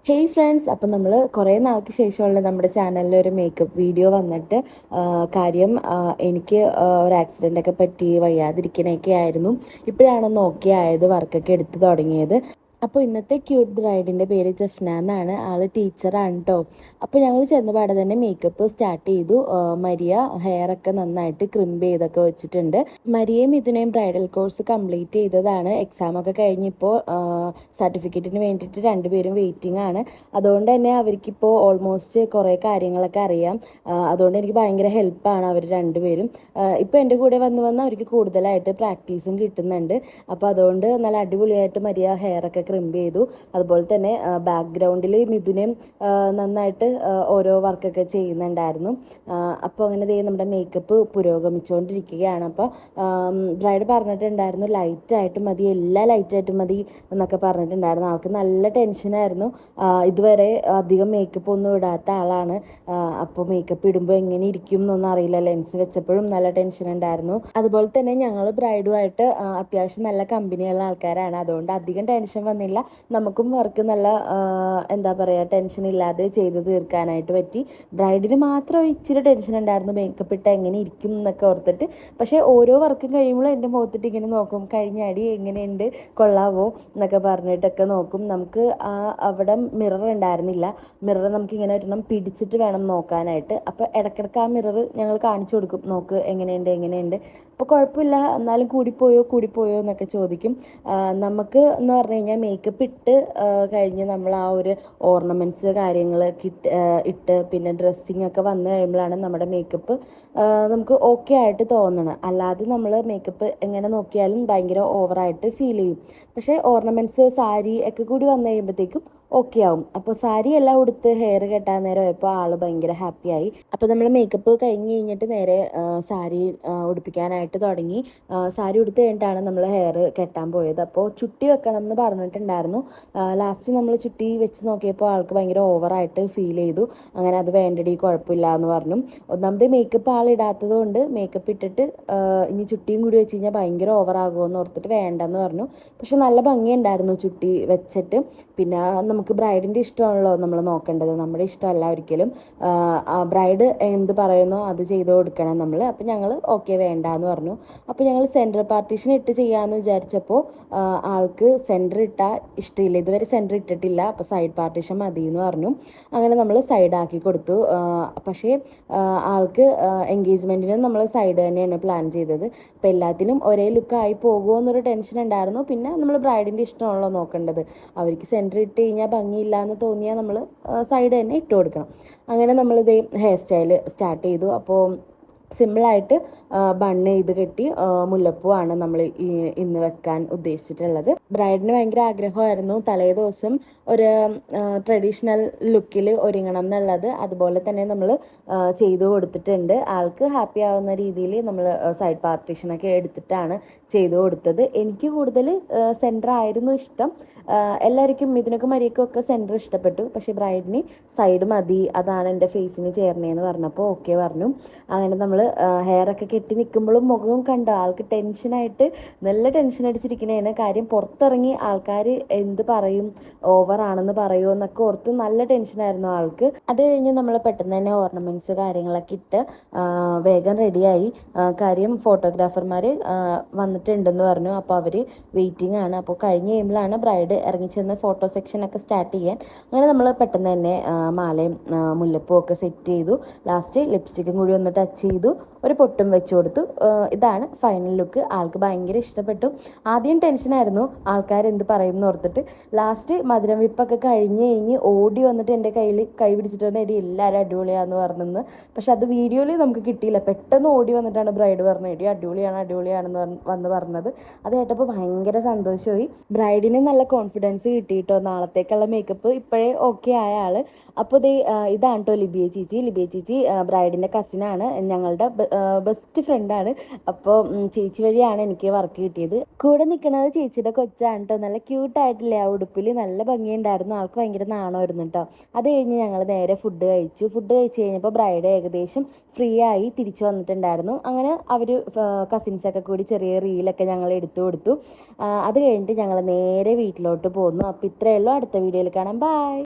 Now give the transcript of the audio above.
Hey friends, അപ്പം നമ്മൾ കുറേ നാൾക്ക് ശേഷമുള്ള നമ്മുടെ ചാനലിൽ ഒരു മേക്കപ്പ് വീഡിയോ വന്നിട്ട് കാര്യം എനിക്ക് ഒരു ആക്സിഡൻ്റൊക്കെ പറ്റി വയ്യാതിരിക്കണൊക്കെ ആയിരുന്നു. ഇപ്പോഴാണ് ഓക്കെ ആയത്, വർക്കൊക്കെ എടുത്ത് തുടങ്ങിയത്. അപ്പോൾ ഇന്നത്തെ ക്യൂട്ട് ബ്രൈഡിൻ്റെ പേര് ജഫ്ന എന്നാണ്. ആൾ ടീച്ചറാണ് കേട്ടോ. അപ്പോൾ ഞങ്ങൾ ചെന്നപാടെ തന്നെ മേക്കപ്പ് സ്റ്റാർട്ട് ചെയ്തു. മരിയ ഹെയറൊക്കെ നന്നായിട്ട് ക്രിംപ് ചെയ്തൊക്കെ വെച്ചിട്ടുണ്ട്. മരിയയും ഇതിനെയും ബ്രൈഡൽ കോഴ്സ് കംപ്ലീറ്റ് ചെയ്തതാണ്. എക്സാമൊക്കെ കഴിഞ്ഞിപ്പോൾ സർട്ടിഫിക്കറ്റിന് വേണ്ടിയിട്ട് രണ്ടുപേരും വെയിറ്റിംഗ് ആണ്. അതുകൊണ്ട് തന്നെ അവർക്കിപ്പോൾ ഓൾമോസ്റ്റ് കുറേ കാര്യങ്ങളൊക്കെ അറിയാം. അതുകൊണ്ട് എനിക്ക് ഭയങ്കര ഹെൽപ്പാണ് അവർ രണ്ടുപേരും. ഇപ്പോൾ എൻ്റെ കൂടെ വന്ന് അവർക്ക് കൂടുതലായിട്ട് പ്രാക്ടീസും കിട്ടുന്നുണ്ട്. അപ്പോൾ അതുകൊണ്ട് നല്ല അടിപൊളിയായിട്ട് മരിയ ഹെയറൊക്കെ ക്രിംപ് ചെയ്തു. അതുപോലെ തന്നെ ബാക്ക്ഗ്രൗണ്ടിൽ മിഥുനെയും നന്നായിട്ട് ഓരോ വർക്കൊക്കെ ചെയ്യുന്നുണ്ടായിരുന്നു. അപ്പോൾ അങ്ങനെ നമ്മുടെ മേക്കപ്പ് പുരോഗമിച്ചുകൊണ്ടിരിക്കുകയാണ്. അപ്പോൾ ബ്രൈഡ് പറഞ്ഞിട്ടുണ്ടായിരുന്നു ലൈറ്റായിട്ട് മതി, എല്ലാം ലൈറ്റായിട്ട് മതി എന്നൊക്കെ പറഞ്ഞിട്ടുണ്ടായിരുന്നു. ആൾക്ക് നല്ല ടെൻഷനായിരുന്നു. ഇതുവരെ അധികം മേക്കപ്പ് ഒന്നും ഇടാത്ത ആളാണ്. അപ്പോൾ മേക്കപ്പ് ഇടുമ്പോൾ എങ്ങനെ ഇരിക്കും എന്നൊന്നും അറിയില്ല. ലെൻസ് വെച്ചപ്പോഴും നല്ല ടെൻഷൻ ഉണ്ടായിരുന്നു. അതുപോലെ തന്നെ ഞങ്ങൾ ബ്രൈഡുമായിട്ട് അത്യാവശ്യം നല്ല കമ്പനിയുള്ള ആൾക്കാരാണ്. അതുകൊണ്ട് അധികം ടെൻഷൻ വന്നില്ല. നമുക്കും വർക്ക് നല്ല എന്താ പറയുക, ടെൻഷൻ ഇല്ലാതെ ചെയ്ത് തീർക്കാനായിട്ട് പറ്റി. ബ്രൈഡിന് മാത്രം ഇച്ചിരി ടെൻഷൻ ഉണ്ടായിരുന്നു, മേക്കപ്പ് ഇട്ട് എങ്ങനെ ഇരിക്കും എന്നൊക്കെ ഓർത്തിട്ട്. പക്ഷേ ഓരോ വർക്കും കഴിയുമ്പോൾ എൻ്റെ മുഖത്തിട്ട് ഇങ്ങനെ നോക്കും, കഴിഞ്ഞ അടി എങ്ങനെയുണ്ട്, കൊള്ളാവോ എന്നൊക്കെ പറഞ്ഞിട്ടൊക്കെ നോക്കും. നമുക്ക് അവിടെ മിറർ ഉണ്ടായിരുന്നില്ല. മിറർ നമുക്കിങ്ങനെ ഒരെണ്ണം പിടിച്ചിട്ട് വേണം നോക്കാനായിട്ട്. അപ്പോൾ ഇടയ്ക്കിടയ്ക്ക് ആ മിറർ ഞങ്ങൾ കാണിച്ചു കൊടുക്കും, നോക്ക് എങ്ങനെയുണ്ട്. അപ്പോൾ കുഴപ്പമില്ല, എന്നാലും കൂടിപ്പോയോ എന്നൊക്കെ ചോദിക്കും. നമുക്ക് എന്ന് പറഞ്ഞു കഴിഞ്ഞാൽ മേക്കപ്പ് ഇട്ട് കഴിഞ്ഞ് നമ്മൾ ആ ഒരു ഓർണമെൻറ്റ്സ് കാര്യങ്ങൾ ഇട്ട് പിന്നെ ഡ്രസ്സിങ് ഒക്കെ വന്നു കഴിയുമ്പോഴാണ് നമ്മുടെ മേക്കപ്പ് നമുക്ക് ഓക്കെ ആയിട്ട് തോന്നണം. അല്ലാതെ നമ്മൾ മേക്കപ്പ് എങ്ങനെ നോക്കിയാലും ഭയങ്കര ഓവറായിട്ട് ഫീൽ ചെയ്യും. പക്ഷേ ഓർണമെൻറ്റ്സ് സാരി ഒക്കെ കൂടി വന്നു കഴിയുമ്പോഴത്തേക്കും ഓക്കെ ആവും. അപ്പോൾ സാരി എല്ലാം ഉടുത്ത് ഹെയർ കെട്ടാൻ നേരമായപ്പോൾ ആൾ ഭയങ്കര ഹാപ്പിയായി. അപ്പോൾ നമ്മൾ മേക്കപ്പ് കഴിഞ്ഞിട്ട് നേരെ സാരി ഉടുപ്പിക്കാനായിട്ട് തുടങ്ങി. സാരി ഉടുത്ത് കഴിഞ്ഞിട്ടാണ് നമ്മൾ ഹെയർ കെട്ടാൻ പോയത്. അപ്പോൾ ചുട്ടി വെക്കണം എന്ന് പറഞ്ഞിട്ടുണ്ടായിരുന്നു. ലാസ്റ്റ് നമ്മൾ ചുട്ടി വെച്ച് നോക്കിയപ്പോൾ ആൾക്ക് ഭയങ്കര ഓവറായിട്ട് ഫീൽ ചെയ്തു. അങ്ങനെ അത് വേണ്ടടി, കുഴപ്പമില്ല എന്ന് പറഞ്ഞു. ഒന്നാമത് മേക്കപ്പ് ഇടാത്തത് കൊണ്ട് മേക്കപ്പ് ഇട്ടിട്ട് ഇനി ചുട്ടിയും കൂടി വെച്ച് കഴിഞ്ഞാൽ ഭയങ്കര ഓവറാകുമെന്ന് ഓർത്തിട്ട് വേണ്ടെന്ന് പറഞ്ഞു. പക്ഷെ നല്ല ഭംഗിയുണ്ടായിരുന്നു ചുട്ടി വെച്ചിട്ട്. പിന്നെ നമുക്ക് ബ്രൈഡിൻ്റെ ഇഷ്ടമാണല്ലോ നമ്മൾ നോക്കേണ്ടത്, നമ്മുടെ ഇഷ്ടമല്ല ഒരിക്കലും. ബ്രൈഡ് എന്ത് പറയുന്നോ അത് ചെയ്ത് കൊടുക്കണം നമ്മൾ. അപ്പോൾ ഞങ്ങൾ ഓക്കെ വേണ്ട എന്ന് പറഞ്ഞു. അപ്പോൾ ഞങ്ങൾ സെൻറ്റർ പാർട്ടീഷൻ ഇട്ട് ചെയ്യാമെന്ന് വിചാരിച്ചപ്പോൾ ആൾക്ക് സെൻറ്റർ ഇട്ടാൽ ഇഷ്ടമില്ല, ഇതുവരെ സെൻറ്റർ ഇട്ടിട്ടില്ല. അപ്പോൾ സൈഡ് പാർട്ടീഷൻ മതി എന്ന് പറഞ്ഞു. അങ്ങനെ നമ്മൾ സൈഡാക്കി കൊടുത്തു. പക്ഷേ ആൾക്ക് എൻഗേജ്മെൻറ്റിനും നമ്മൾ സൈഡ് തന്നെയാണ് പ്ലാൻ ചെയ്തത്. അപ്പോൾ എല്ലാത്തിനും ഒരേ ലുക്കായി പോകുമോ എന്നൊരു ടെൻഷൻ ഉണ്ടായിരുന്നു. പിന്നെ നമ്മൾ ബ്രൈഡിൻ്റെ ഇഷ്ടമാണല്ലോ നോക്കേണ്ടത്. അവർക്ക് സെൻറ്റർ ഇട്ട് കഴിഞ്ഞാൽ ഭംഗിയില്ല എന്ന് തോന്നിയാൽ നമ്മൾ സൈഡ് തന്നെ ഇട്ട് കൊടുക്കണം. അങ്ങനെ നമ്മളിത് ഹെയർ സ്റ്റൈൽ സ്റ്റാർട്ട് ചെയ്തു. അപ്പോൾ സിമ്പിളായിട്ട് ബണ്ണ് ചെയ്ത് കെട്ടി മുല്ലപ്പൂവാണ് നമ്മൾ ഇന്ന് വെക്കാൻ ഉദ്ദേശിച്ചിട്ടുള്ളത്. ബ്രൈഡിന് ഭയങ്കര ആഗ്രഹമായിരുന്നു തലേ ദിവസം ഒരു ട്രഡീഷണൽ ലുക്കിൽ ഒരുങ്ങണം എന്നുള്ളത്. അതുപോലെ തന്നെ നമ്മൾ ചെയ്തു കൊടുത്തിട്ടുണ്ട്. ആൾക്ക് ഹാപ്പി ആവുന്ന രീതിയിൽ നമ്മൾ സൈഡ് പാർട്ടീഷനൊക്കെ എടുത്തിട്ടാണ് ചെയ്തു കൊടുത്തത്. എനിക്ക് കൂടുതൽ സെൻറ്റർ ആയിരുന്നു ഇഷ്ടം. എല്ലാവർക്കും ഇതിനൊക്കെ മരിയക്കും ഒക്കെ സെൻറ്റർ ഇഷ്ടപ്പെട്ടു. പക്ഷേ ബ്രൈഡിന് സൈഡ് മതി, അതാണ് എൻ്റെ ഫേസിന് ചേർന്നതെന്ന് പറഞ്ഞപ്പോൾ ഓക്കെ പറഞ്ഞു. അങ്ങനെ നമ്മൾ ഹെയറൊക്കെ കെട്ടി നിൽക്കുമ്പോഴും മുഖവും കണ്ട ആൾക്ക് ടെൻഷനായിട്ട് നല്ല ടെൻഷൻ അടിച്ചിരിക്കുന്നതാണ്. കാര്യം പുറത്തിറങ്ങി ആൾക്കാർ എന്ത് പറയും, ഓവറാണെന്ന് പറയുമോ എന്നൊക്കെ ഓർത്ത് നല്ല ടെൻഷനായിരുന്നു ആൾക്ക്. അത് കഴിഞ്ഞ് നമ്മൾ പെട്ടെന്ന് തന്നെ ഓർണമെൻറ്റ്സ് കാര്യങ്ങളൊക്കെ ഇട്ട് വേഗം റെഡിയായി. കാര്യം ഫോട്ടോഗ്രാഫർമാർ വന്നിട്ടുണ്ടെന്ന് പറഞ്ഞു. അപ്പോൾ അവർ വെയിറ്റിംഗ് ആണ്. അപ്പോൾ കഴിഞ്ഞ് കഴിയുമ്പോഴാണ് ബ്രൈഡ് ഇറങ്ങിച്ചെന്ന് ഫോട്ടോ സെക്ഷനൊക്കെ സ്റ്റാർട്ട് ചെയ്യാൻ. അങ്ങനെ നമ്മൾ പെട്ടെന്ന് തന്നെ മാലയും മുല്ലപ്പൂ ഒക്കെ സെറ്റ് ചെയ്തു. ലാസ്റ്റ് ലിപ്സ്റ്റിക്കും കൂടി ഒന്ന് ടച്ച് ചെയ്തു, ഒരു പൊട്ടും വെച്ച് കൊടുത്തു. ഇതാണ് ഫൈനൽ ലുക്ക്. ആൾക്ക് ഭയങ്കര ഇഷ്ടപ്പെട്ടു. ആദ്യം ടെൻഷനായിരുന്നു ആൾക്കാർ എന്ത് പറയും എന്ന് ഓർത്തിട്ട്. ലാസ്റ്റ് മധുരം വിപ്പൊക്കെ കഴിഞ്ഞ് ഓടി വന്നിട്ട് എൻ്റെ കൈ പിടിച്ചിട്ട് തന്നെ എടി എല്ലാവരും അടിപൊളിയാന്ന് പറഞ്ഞെന്ന്. പക്ഷെ അത് വീഡിയോയിൽ നമുക്ക് കിട്ടിയില്ല. പെട്ടെന്ന് ഓടി വന്നിട്ടാണ് ബ്രൈഡ് പറഞ്ഞത് എടി അടിപൊളിയാണെന്ന് വന്ന് പറഞ്ഞത്. അത് കേട്ടപ്പോൾ ഭയങ്കര സന്തോഷമായി. ബ്രൈഡിന് നല്ല കോൺഫിഡൻസ് കിട്ടിയിട്ടോ. നാളത്തേക്കുള്ള മേക്കപ്പ് ഇപ്പോഴേ ഓക്കെ ആയ ആൾ. അപ്പോൾ ഇതാണ് കേട്ടോ ലിബിയ ചേച്ചി ബ്രൈഡിൻ്റെ കസിനാണ്, ഞങ്ങളുടെ ബെസ്റ്റ് ഫ്രണ്ടാണ്. അപ്പോൾ ചേച്ചി വഴിയാണ് എനിക്ക് വർക്ക് കിട്ടിയത്. കൂടെ നിൽക്കുന്നത് ചേച്ചിയുടെ കൊച്ചാണ് കേട്ടോ. നല്ല ക്യൂട്ടായിട്ടില്ലേ ആ ഉടുപ്പിൽ, നല്ല ഭംഗിയുണ്ടായിരുന്നു. ആൾക്ക് ഭയങ്കര നാണമായിരുന്നു കേട്ടോ. അത് കഴിഞ്ഞ് ഞങ്ങൾ നേരെ ഫുഡ് കഴിച്ചു കഴിഞ്ഞപ്പോൾ ബ്രൈഡ് ഏകദേശം ഫ്രീ ആയി തിരിച്ചു വന്നിട്ടുണ്ടായിരുന്നു. അങ്ങനെ അവർ കസിൻസൊക്കെ കൂടി ചെറിയ റീലൊക്കെ ഞങ്ങൾ എടുത്തു കൊടുത്തു. അത് കഴിഞ്ഞിട്ട് ഞങ്ങൾ നേരെ വീട്ടിലോട്ട് പോന്നു. അപ്പോൾ ഇത്രയേ ഉള്ളൂ. അടുത്ത വീഡിയോയിൽ കാണാം. ബൈ.